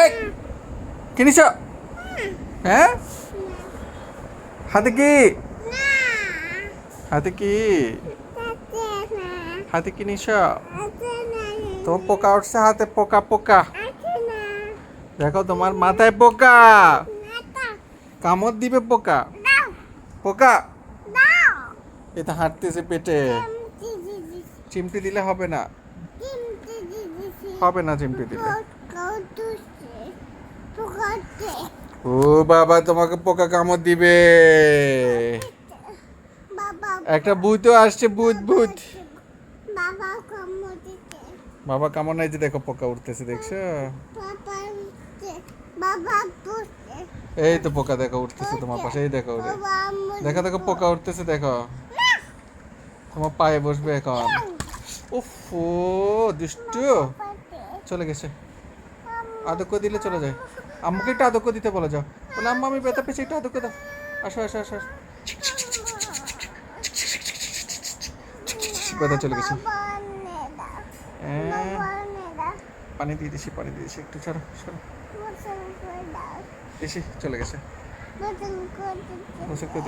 এই কি নিছ? হ্যাঁ, হাতে কি? হাতে কি? হাতে কি নিছ? তোমার পোকা উঠছে হাতে, পোকা পোকা। দেখো তোমার মাথায় পোকা, কামড় দিবে পোকা। পোকা এটা হাঁটতেছে পেটে। চিমটি দিলে হবে না, হবে না চিমটি দিলে। ও বাবা, তোমাকে পোকা কামড় দিবে। একটা ভূতও আসছে, ভূত ভূত। বাবা কামড় নাই যে, দেখো পোকা উঠতেছে, দেখছো? এই তো পোকা দেখো উঠতেছে তোমার পাশে, এই দেখো রে। দেখো দেখো পোকা উঠতেছে, দেখো তোমার পায়ে বসবে এখন। উফ, ও দুষ্টু, চলে গেছে। আদক্য দিলে চলে যায়। আম্মুকে একটু আদক্য দিতে বলে, যাও বলে আম্মা আমি ব্যথা পেয়েছি, একটু আদক্য দাও। আসো আসো আসো আসো। ব্যথা চলে গেছে। পানি দিয়ে দিছি, পানি দিয়ে দিছি, একটু ছাড়ো সরো। এসে চলে গেছে। গোসল করে